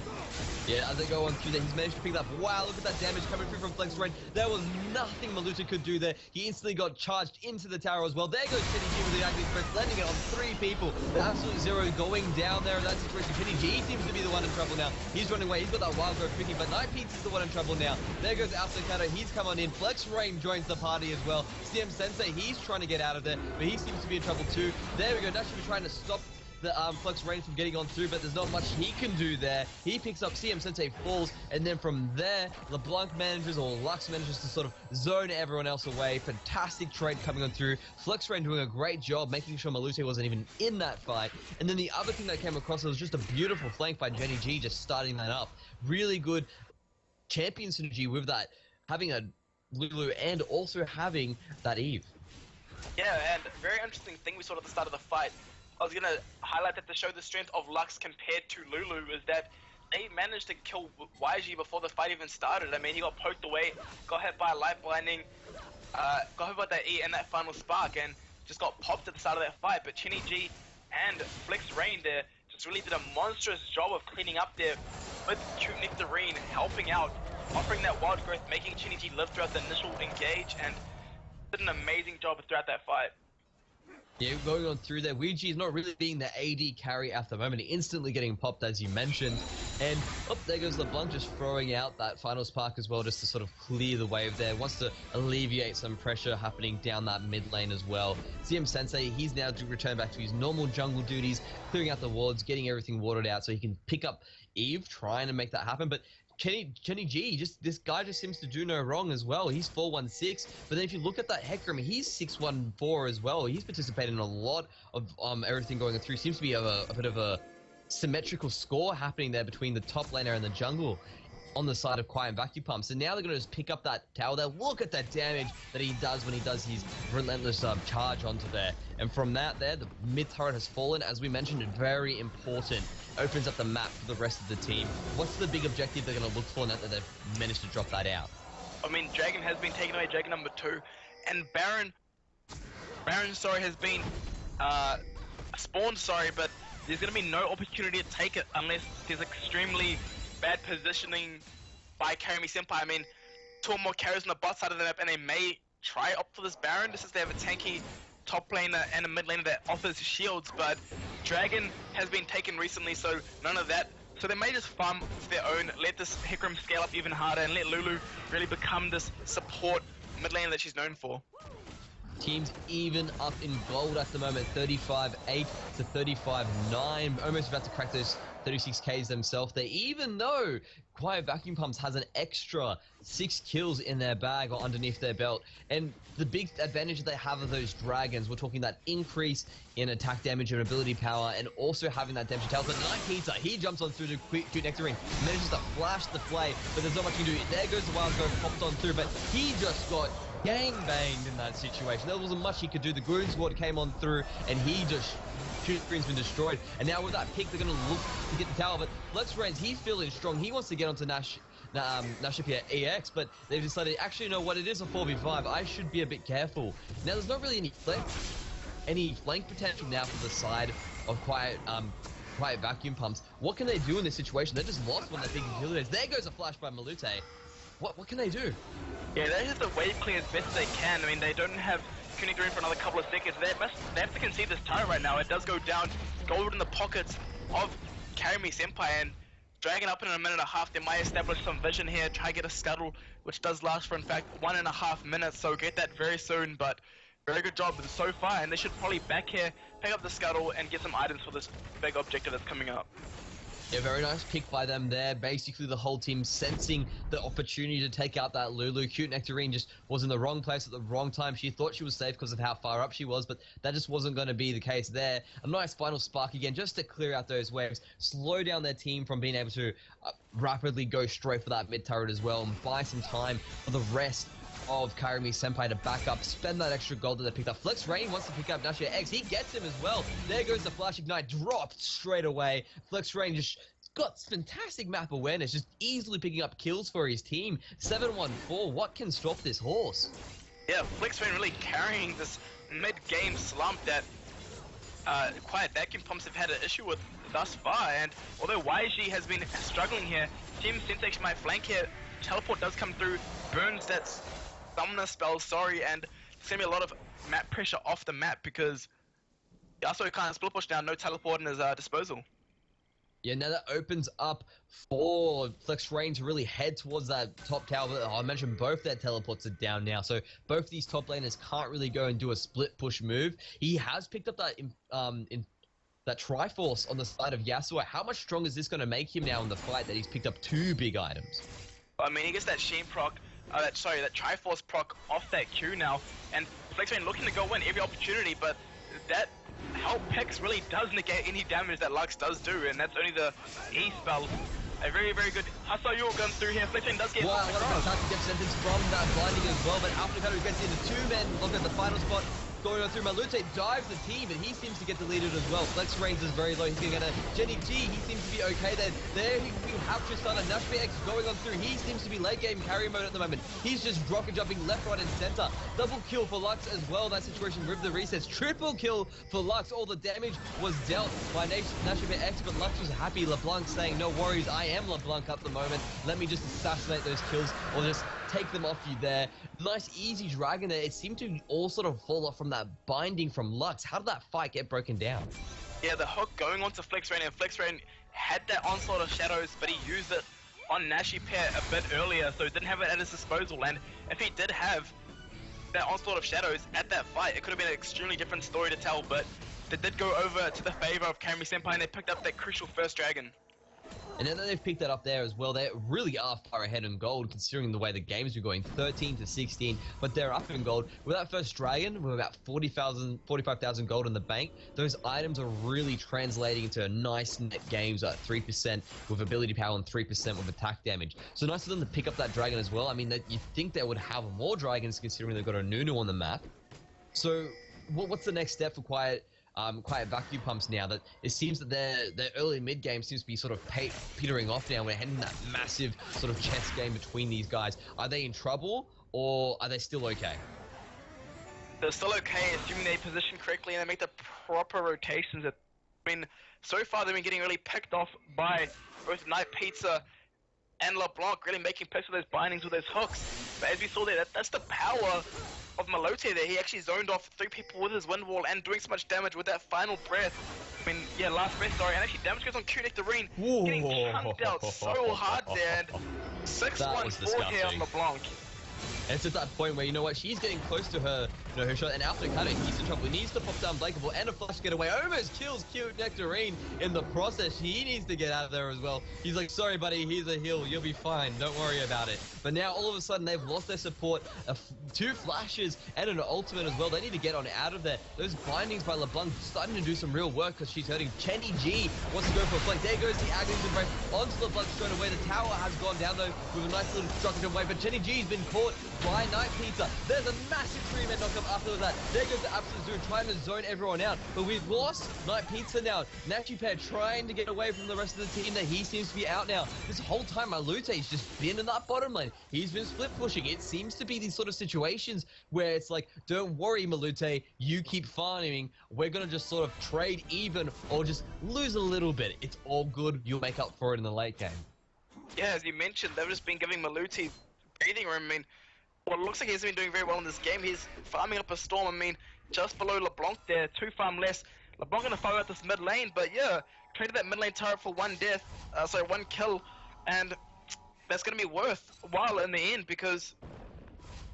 Yeah, as they go on through there, he's managed to pick it up. Wow, look at that damage coming through from Flex Rain. There was nothing Malute could do there. He instantly got charged into the tower as well. There goes Chenny G with the active press, landing it on 3 people. The absolute zero going down there in that situation. Chenny G seems to be the one in trouble now. He's running away. He's got that wild growth picking, but Night Pizza's the one in trouble now. There goes Alpha Kato. He's come on in. Flex Rain joins the party as well. CM Sensei, he's trying to get out of there, but he seems to be in trouble too. There we go. Naturally trying to stop the Flex Rain from getting on through, but there's not much he can do there. He picks up, CM Sensei falls, and then from there, LeBlanc manages, or Lux manages to sort of zone everyone else away. Fantastic trade coming on through. Flex Rain doing a great job, making sure Malute wasn't even in that fight. And then the other thing that came across was just a beautiful flank by Chenny G, just starting that up. Really good champion synergy with that, having a Lulu and also having that Eve. Yeah, and a very interesting thing we saw at the start of the fight, I was going to highlight that to show the strength of Lux compared to Lulu, is that they managed to kill YG before the fight even started. I mean, he got poked away, got hit by a life blinding, got hit by that E and that final spark, and just got popped at the start of that fight. But Chenny G and Flex Rain there just really did a monstrous job of cleaning up there with Cute Nectarine, helping out, offering that wild growth, making Chenny G live throughout the initial engage, and did an amazing job throughout that fight. Yeah, going on through there, Ouija is not really being the AD carry at the moment, instantly getting popped as you mentioned. And there goes LeBlanc just throwing out that final spark as well, just to sort of clear the wave there. Wants to alleviate some pressure happening down that mid lane as well. CM Sensei, he's now to return back to his normal jungle duties, clearing out the wards, getting everything watered out so he can pick up Eve, trying to make that happen. But Chenny G, this guy just seems to do no wrong as well. He's 416, but then if you look at that Hecarim, he's 614 as well. He's participated in a lot of everything going through. Seems to be a bit of a symmetrical score happening there between the top laner and the jungle on the side of Quiet and Vacuum Pumps. And now they're going to just pick up that tower there. Look at that damage that he does when he does his relentless charge onto there. And from that there, the mid turret has fallen. As we mentioned, very important. Opens up the map for the rest of the team. What's the big objective they're going to look for now that they've managed to drop that out? I mean, Dragon has been taken away, Dragon number 2. And Baron, has been spawned, but there's going to be no opportunity to take it unless there's extremely bad positioning by Senpai. I mean, 2 or more carries on the bot side of the map, and they may try opt for this Baron, just as they have a tanky top laner and a mid laner that offers shields, but Dragon has been taken recently, so none of that. So they may just farm their own, let this Hecarim scale up even harder, and let Lulu really become this support mid laner that she's known for. Teams even up in gold at the moment, 35-8 to 35-9, almost about to crack those 36Ks themselves there, even though Quiet Vacuum Pumps has an extra 6 kills in their bag or underneath their belt. And the big advantage that they have of those dragons, we're talking that increase in attack damage and ability power, and also having that damage tail. But Night Pizza, he jumps on through to Cute Nectarine, manages to flash the play, but there's not much you can do. There goes the Wild Growth, popped on through, but he just got gang-banged in that situation. There wasn't much he could do. The Goon Squad came on through, and he just... Screen's been destroyed, and now with that pick, they're going to look to get the tower. But FlexRains, he's feeling strong. He wants to get onto Nashipia EX, but they've decided, actually, you know what? It is a 4v5. I should be a bit careful. Now, there's not really any flank potential now for the side of Quiet Vacuum Pumps. What can they do in this situation? They just lost one of their big utilities. There goes a flash by Malute. What can they do? Yeah, they just the wave clear as best they can. I mean, they don't have Kuniguri for another couple of seconds. They have to concede this turret right now. It does go down. Gold in the pockets of Carry Me Senpai, and Dragon up in a minute and a half. They might establish some vision here, try to get a scuttle, which does last for, in fact, 1.5 minutes. So get that very soon, but very good job so far. And they should probably back here, pick up the scuttle, and get some items for this big objective that's coming up. Yeah, very nice pick by them there. Basically, the whole team sensing the opportunity to take out that Lulu. Cute Nectarine just was in the wrong place at the wrong time. She thought she was safe because of how far up she was, but that just wasn't going to be the case there. A nice final spark again, just to clear out those waves, slow down their team from being able to rapidly go straight for that mid turret as well, and buy some time for the rest of Karimi Senpai to back up, spend that extra gold that they picked up. Flex Rain wants to pick up Nashia X. He gets him as well. There goes the Flash Ignite, dropped straight away. Flex Rain just got fantastic map awareness, just easily picking up kills for his team. 7-1-4, what can stop this horse? Yeah, Flex Rain really carrying this mid-game slump that Quiet Vacuum Pumps have had an issue with thus far. And although YG has been struggling here, Team Sensex might flank here. Teleport does come through, burns that summoner spell, and there's going to be a lot of map pressure off the map because Yasuo can't split push now, no teleport in his disposal. Yeah, now that opens up for Flex Rain to really head towards that top tower. I mentioned both their teleports are down now, so both these top laners can't really go and do a split push move. He has picked up that that Triforce on the side of Yasuo. How much stronger is this going to make him now in the fight that he's picked up 2 big items? I mean, he gets that Sheen proc, that Triforce proc off that Q now, and Flex Rain looking to go win every opportunity, but that help picks really does negate any damage that Lux does do, and that's only the E spell. A very, very good Hustle Yule gun through here. Flex Rain does get wow, what a fantastic get sentence from that blinding as well, but Alpha gets into 2 men, look at the final spot. Going on through, Malute dives the team, and he seems to get deleted as well. Flex Rains is very low. He's going to get a Jenny G. He seems to be okay then. There we have Tristana. Nashby X going on through. He seems to be late game carry mode at the moment. He's just rocket jumping left, right, and center. Double kill for Lux as well. That situation ripped the resets. Triple kill for Lux. All the damage was dealt by Nashby X, but Lux was happy. LeBlanc saying, no worries, I am LeBlanc at the moment. Let me just assassinate those kills, or just take them off you there. Nice easy dragon there. It seemed to all sort of fall off from that binding from Lux. How did that fight get broken down? Yeah, the hook going onto Flex Rain, and Flex Rain had that onslaught of shadows, but he used it on Nashi Pair a bit earlier, so he didn't have it at his disposal. And if he did have that onslaught of shadows at that fight, it could have been an extremely different story to tell, but they did go over to the favor of Karimi Senpai, and they picked up that crucial first dragon. And now that they've picked that up there as well, they really are far ahead in gold, considering the way the games were going, 13-16, but they're up in gold. With that first dragon, with about 45,000 gold in the bank, those items are really translating into nice net games at 3% with ability power and 3% with attack damage. So nice for them to pick up that dragon as well. I mean, you'd think they would have more dragons, considering they've got a Nunu on the map. So what's the next step for Quiet Vacuum Pumps now? That it seems that their early mid game seems to be sort of petering off now. We're heading that massive sort of chess game between these guys. Are they in trouble, or are they still okay? They're still okay, assuming they position correctly and they make the proper rotations. I mean, so far they've been getting really picked off by both Night Pizza and LeBlanc, really making picks with those bindings with those hooks. But as we saw there, that's the power of Malote there. He actually zoned off 3 people with his wind wall and doing so much damage with that final breath. I mean, yeah, last breath, sorry. And actually damage goes on Q Nectarine, getting chunked out so hard there. And 6-1-4 here on LeBlanc. And it's at that point where, you know what, she's getting close to her, her shot, and after Kato, he's in trouble. He needs to pop down Blankable and a flash getaway. Almost kills Cute Nectarine in the process. He needs to get out of there as well. He's like, sorry, buddy, here's a heal. You'll be fine. Don't worry about it. But now, all of a sudden, they've lost their support. 2 flashes and an ultimate as well. They need to get on out of there. Those bindings by LeBlanc starting to do some real work because she's hurting. Chenny G wants to go for a flank. There goes the Agnes Embrace onto LeBlanc straight away. The tower has gone down, though, with a nice little destructive way. But Chenny G's been caught by Night Pizza. There's a massive 3-man knockup after that. There goes the Absolute Zoo trying to zone everyone out. But we've lost Night Pizza now. Nashi Pair trying to get away from the rest of the team that he seems to be out now. This whole time, Malute's just been in that bottom lane. He's been split pushing. It seems to be these sort of situations where it's like, don't worry, Malute, you keep farming. We're going to just sort of trade even or just lose a little bit. It's all good. You'll make up for it in the late game. Yeah, as you mentioned, they've just been giving Malute breathing room. I mean, well, it looks like he's been doing very well in this game. He's farming up a storm. I mean, just below LeBlanc there, 2 farm less. LeBlanc gonna farm out this mid lane, but yeah, traded that mid lane turret for 1 kill, and that's gonna be worthwhile in the end because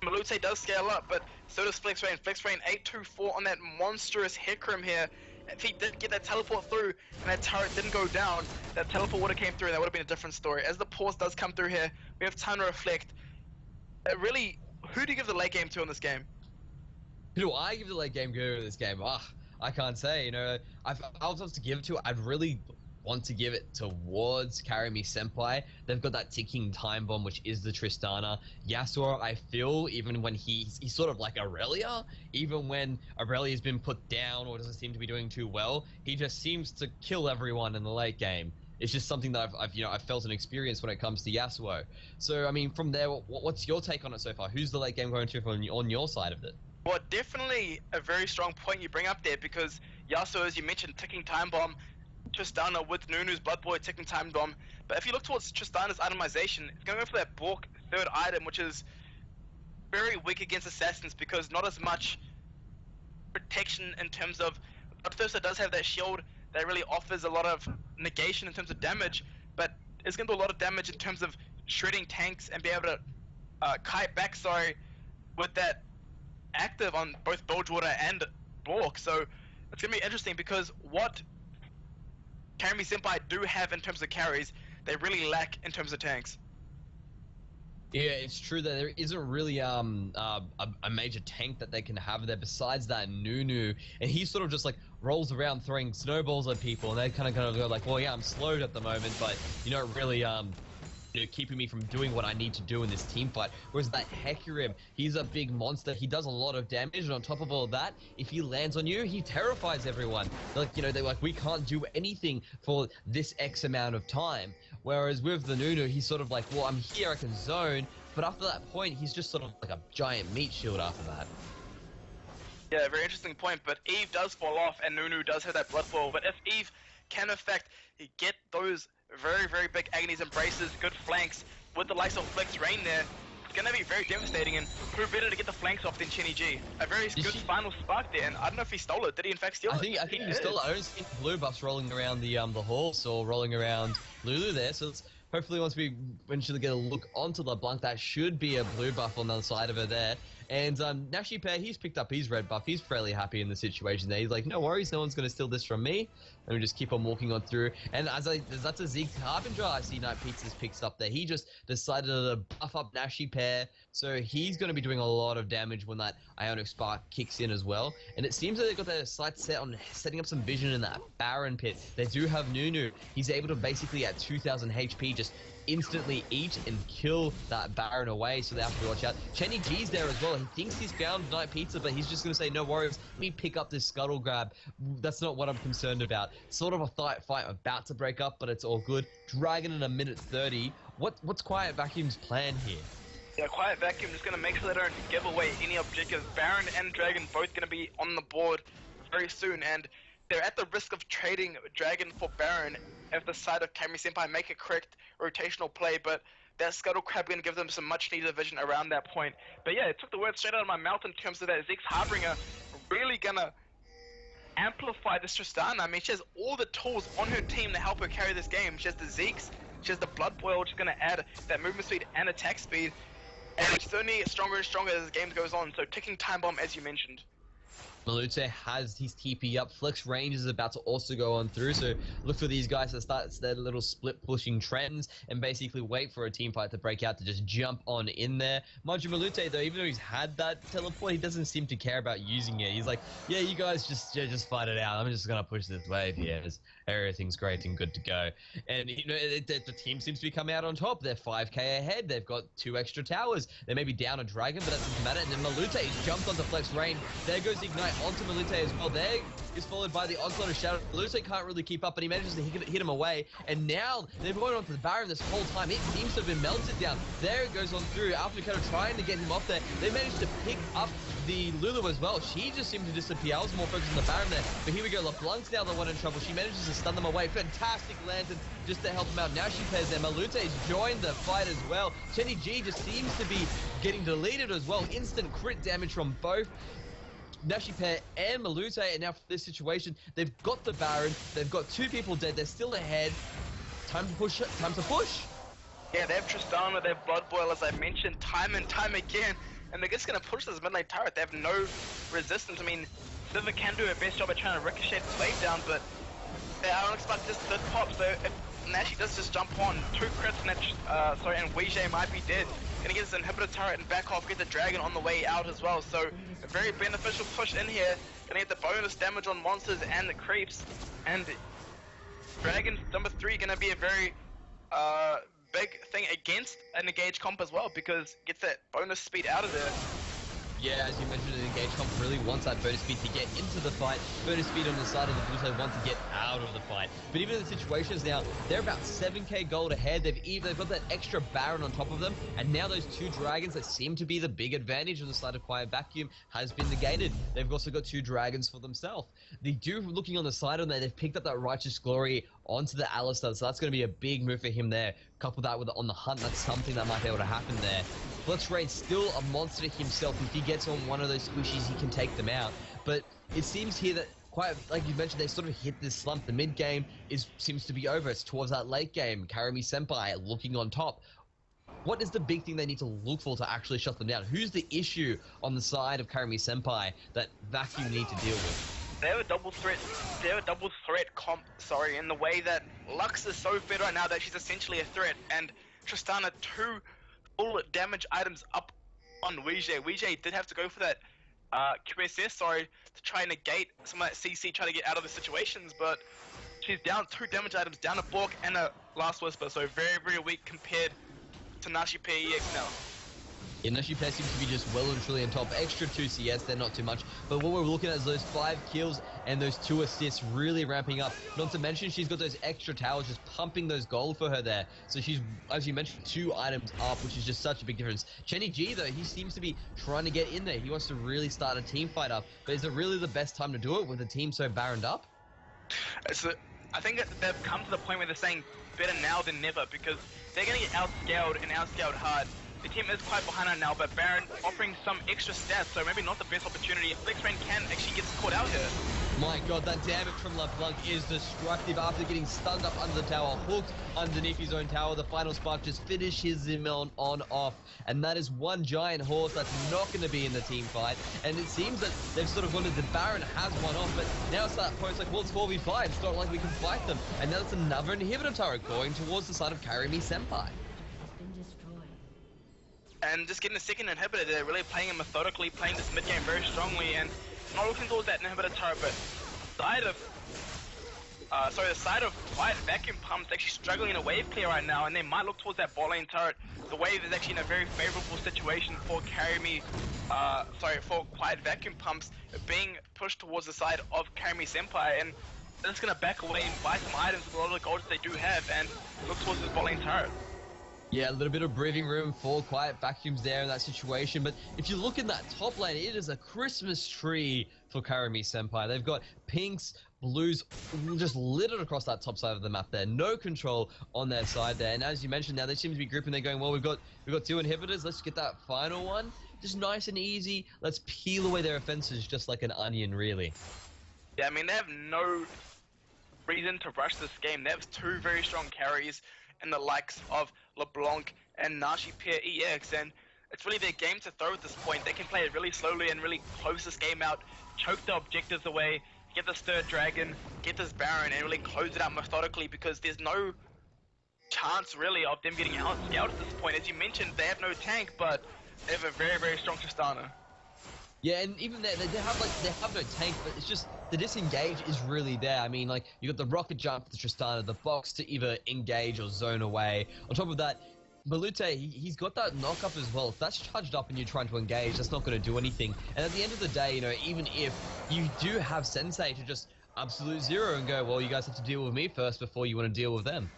Malute does scale up, but so does FlexRain. FlexRain 824 on that monstrous Hecarim here. If he did get that teleport through and that turret didn't go down, that teleport would have came through and that would have been a different story. As the pause does come through here, we have time to reflect. Really, who do you give the late game to in this game? Who do I give the late game go in this game? I can't say. I was supposed to give it to. I'd really want to give it towards Carry Me Senpai. They've got that ticking time bomb, which is the Tristana. Yasuo, I feel, even when he's sort of like Aurelia, even when Aurelia's been put down or doesn't seem to be doing too well, he just seems to kill everyone in the late game. It's just something that I've felt and experienced when it comes to Yasuo. So, I mean, from there, what's your take on it so far? Who's the late game going to on your side of it? Well, definitely a very strong point you bring up there because Yasuo, as you mentioned, ticking time bomb, Tristana with Nunu's Blood Boy ticking time bomb. But if you look towards Tristana's itemization, it's going to go for that Bork 3rd item, which is very weak against assassins because not as much protection in terms of Bloodthirster does have that shield that really offers a lot of negation in terms of damage, but it's going to do a lot of damage in terms of shredding tanks and be able to kite back, with that active on both Bilgewater and Bork. So it's going to be interesting because what Carry Me Senpai do have in terms of carries, they really lack in terms of tanks. Yeah, it's true that there isn't really a major tank that they can have there besides that Nunu, and he sort of just like rolls around throwing snowballs at people, and they kind of go like, well, yeah, I'm slowed at the moment, but you're not really keeping me from doing what I need to do in this team fight. Whereas that Hecarim, he's a big monster. He does a lot of damage, and on top of all that, if he lands on you, he terrifies everyone. They're like, we can't do anything for this X amount of time. Whereas with the Nunu, he's sort of like, well, I'm here, I can zone, but after that point, he's just sort of like a giant meat shield after that. Yeah, very interesting point, but Eve does fall off, and Nunu does have that blood flow. But if Eve can, in fact, get those very, very big Agnes Embraces, good flanks, with the likes of Flex Rain there, it's going to be very devastating, and who better to get the flanks off than Chenny G? A very good final spark there, and I don't know if he stole it. Did he in fact steal it? I think he stole it. I don't see blue buffs rolling around the horse or rolling around Lulu there, so hopefully once we eventually get a look onto LeBlanc, that should be a blue buff on the other side of her there. And Nashi Pair, he's picked up his red buff. He's fairly happy in the situation there. He's like, no worries, no one's going to steal this from me. And we just keep on walking on through. And that's a Zeke Harbinger I see Night Pizzas picks up there. He just decided to buff up Nashi Pair. So he's going to be doing a lot of damage when that Ionic Spark kicks in as well. And it seems that they've got their sights set on setting up some vision in that Baron pit. They do have Nunu. He's able to basically at 2,000 HP just instantly eat and kill that Baron away, so they have to watch out. Chenny G's there as well. He thinks he's found Night Pizza, but he's just going to say, no worries, let me pick up this scuttle grab. That's not what I'm concerned about. Sort of a fight about to break up, but it's all good. Dragon in a minute 30. What's Quiet Vacuum's plan here? Yeah, Quiet Vacuum is going to make sure they don't give away any objectives. Baron and Dragon both going to be on the board very soon, and they're at the risk of trading Dragon for Baron if the side of Kami Senpai make a correct rotational play, but that Scuttle Crab going to give them some much needed vision around that point. But yeah, it took the words straight out of my mouth in terms of that Zeke's Harbinger really going to amplify this Tristana. I mean, she has all the tools on her team to help her carry this game. She has the Zeeks, she has the Blood Boil, which is going to add that movement speed and attack speed. And she's only stronger and stronger as the game goes on, so ticking time bomb as you mentioned. Malute has his TP up. Flex range is about to also go on through, so look for these guys to start their little split pushing trends and basically wait for a team fight to break out to just jump on in there. Mind you, Malute, though, even though he's had that teleport, he doesn't seem to care about using it. He's like, yeah, you guys just fight it out. I'm just going to push this wave here. Everything's great and good to go. And, you know, the team seems to be coming out on top. They're 5k ahead. They've got 2 extra towers. They may be down a dragon, but that doesn't matter. And then Malute jumped onto Flex range. There goes Ignite onto Malute as well. There is followed by the onslaught of Shadow. Malute can't really keep up, but he manages to hit him away. And now they're going onto the Baron this whole time. It seems to have been melted down. There it goes on through. Alpha Dakota trying to get him off there. They managed to pick up the Lulu as well. She just seemed to disappear. I was more focused on the Baron there. But here we go. LeBlanc's now the one in trouble. She manages to stun them away. Fantastic Lantern just to help him out. Now she pairs there. Malute's joined the fight as well. Chenny G just seems to be getting deleted as well. Instant crit damage from both Nashi Pair and Malute, and now for this situation, they've got the Baron, they've got 2 people dead, they're still ahead. Time to push. Yeah, they have Tristana, they have Blood Boil, as I mentioned, time and time again, and they're just going to push this mid lane turret. They have no resistance. I mean, Sliver can do her best job at trying to ricochet this wave down, but they don't expect this to pop, so if Nashi does just jump on, 2 crits, and Weijie might be dead. Gonna get his inhibitor turret and back off, get the dragon on the way out as well, so a very beneficial push in here. Gonna get the bonus damage on monsters and the creeps, and dragon number 3 gonna be a very big thing against an engage comp as well, because it gets that bonus speed out of there. Yeah, as you mentioned, an engage comp really wants that bonus speed to get into the fight. Bonus speed on the side of the blue side wants to get out of the fight. But even in the situations now, they're about 7k gold ahead. They've got that extra Baron on top of them. And now those 2 dragons that seem to be the big advantage on the side of Quiet Vacuum has been negated. They've also got 2 dragons for themselves. They do, looking on the side on there, they've picked up that Righteous Glory onto the Alistar. So that's going to be a big move for him there. Couple that with on the hunt, that's something that might be able to happen there. Flex Rain's still a monster himself. If he gets on one of those squishies, he can take them out. But it seems here that, quite like you mentioned, they sort of hit this slump. The mid game seems to be over. It's towards that late game. Karami Senpai looking on top. What is the big thing they need to look for to actually shut them down? Who's the issue on the side of Karami Senpai that Vacuum need to deal with? They have a double threat. They have a double threat comp. Sorry, in the way that Lux is so fed right now that she's essentially a threat, and Tristana 2 full damage items up on Weijie. Weijie did have to go for that QSS, to try and negate some of that CC, try to get out of the situations, but she's down 2 damage items, down a Bork and a Last Whisper, so very, very weak compared to Nashi PEX now. Yeah, Nashi Pair seems to be just well and truly on top. Extra 2 CS, they're not too much. But what we're looking at is those 5 kills and those 2 assists really ramping up. Not to mention she's got those extra towers just pumping those gold for her there. So she's, as you mentioned, 2 items up, which is just such a big difference. Chenny G, though, he seems to be trying to get in there. He wants to really start a team fight up. But is it really the best time to do it with a team so baroned up? I think that they've come to the point where they're saying better now than never, because they're going to get outscaled and outscaled hard. The team is quite behind on now, but Baron offering some extra stats, so maybe not the best opportunity. Flex Rain can actually get caught out here. My god, that damage from LeBlanc is destructive after getting stunned up under the tower, hooked underneath his own tower. The final spark just finishes him on off. And that is one giant horse that's not going to be in the team fight. And it seems that they've sort of wanted, the Baron has one off, but now it's that point, it's like, well, it's 4v5, it's not like we can fight them. And now it's another inhibitor turret going towards the side of Karami Senpai. And just getting a second inhibitor, they're really playing it methodically, playing this mid game very strongly, and not looking towards that inhibitor turret, but the side of Quiet Vacuum Pump's actually struggling in a wave clear right now, and they might look towards that bot lane turret. The wave is actually in a very favorable situation for for Quiet Vacuum Pumps being pushed towards the side of Karami Senpai, and they're just gonna back away and buy some items with a lot of the gold that they do have, and look towards this bot lane turret. Yeah, a little bit of breathing room for Quiet Vacuums there in that situation. But if you look in that top lane, it is a Christmas tree for Karami Senpai. They've got pinks, Blues just littered across that top side of the map there. No control on their side there. And as you mentioned, now they seem to be grouping. They're going, well, we've got 2 inhibitors. Let's get that final one. Just nice and easy. Let's peel away their offenses just like an onion, really. Yeah, I mean, they have no reason to rush this game. They have 2 very strong carries in the likes of LeBlanc and Nashi Pair EX, and it's really their game to throw at this point. They can play it really slowly and really close this game out, choke the objectives away, get this third dragon, get this Baron, and really close it out methodically, because there's no chance really of them getting out-scouted at this point. As you mentioned, they have no tank, but they have a very, very strong Tristana. Yeah, and even they have no tank, but it's just the disengage is really there. I mean, like, you got the rocket jump for the Tristana, the box to either engage or zone away. On top of that, Malute, he's got that knock up as well. If that's charged up and you're trying to engage, that's not going to do anything. And at the end of the day, you know, even if you do have Sensei to just absolute zero and go, well, you guys have to deal with me first before you want to deal with them.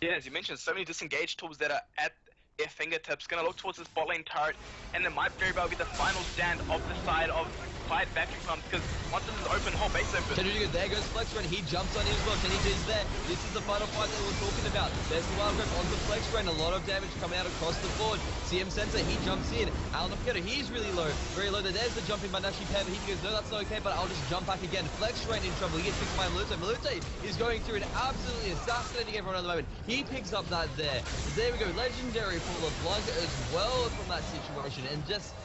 Yeah, as you mentioned, so many disengage tools that are at their fingertips. Gonna look towards this bot lane turret, and it might very well be the final stand of the side of Quiet Vacuum Pumps, because once this is open, whole base open. There goes Flex Rain, he jumps on him as well. Kenny is there. This is the final fight that we're talking about. There's the wild grip onto Flex Rain, a lot of damage coming out across the board. CM Sensei, he jumps in. Alan Pietro, he's really low, very low. There's the jumping by Nashi Pam, he goes, no, that's not okay, but I'll just jump back again. Flex Rain in trouble, he gets picked by Malute. Malute is going through and absolutely assassinating everyone at the moment. He picks up that there. There we go, legendary for LeBlanc as well from that situation, and just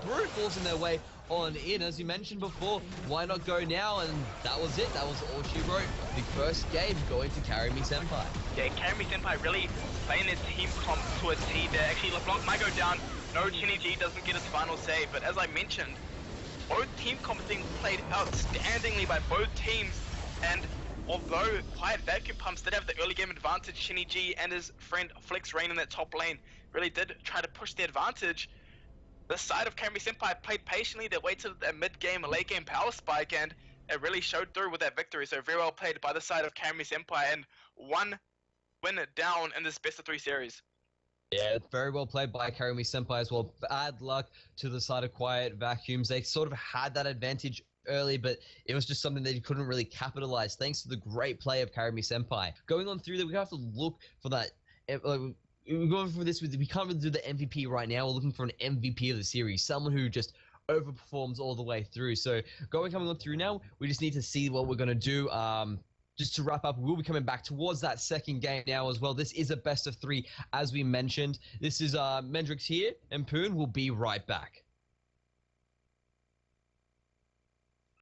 brute forcing their way on in. As you mentioned before, why not go now? And that was it. That was all she wrote. The first game going to Carry Me Senpai. Yeah, Carry Me Senpai really playing their team comp to a T there. Actually, LeBlanc might go down. No, Chinny G doesn't get his final save, but as I mentioned, both team comp being played outstandingly by both teams, and although Quiet Vacuum Pumps did have the early game advantage, Chinny G and his friend Flex Rain in that top lane really did try to push the advantage. The side of Carry Me Senpai played patiently. They waited a mid-game, a late-game power spike, and it really showed through with that victory. So very well played by the side of Carry Me Senpai, and one win down in this best-of-3 series. Yeah, very well played by Carry Me Senpai as well. Bad luck to the side of Quiet Vacuums. They sort of had that advantage early, but it was just something that you couldn't really capitalize thanks to the great play of Carry Me Senpai. Going on through there, we have to look for that. We're going for this. We can't really do the MVP right now. We're looking for an MVP of the series, someone who just overperforms all the way through. So coming on through now, we just need to see what we're going to do. Just to wrap up, we'll be coming back towards that second game now as well. This is a best of 3, as we mentioned. This is Mendrix here, and Poon will be right back.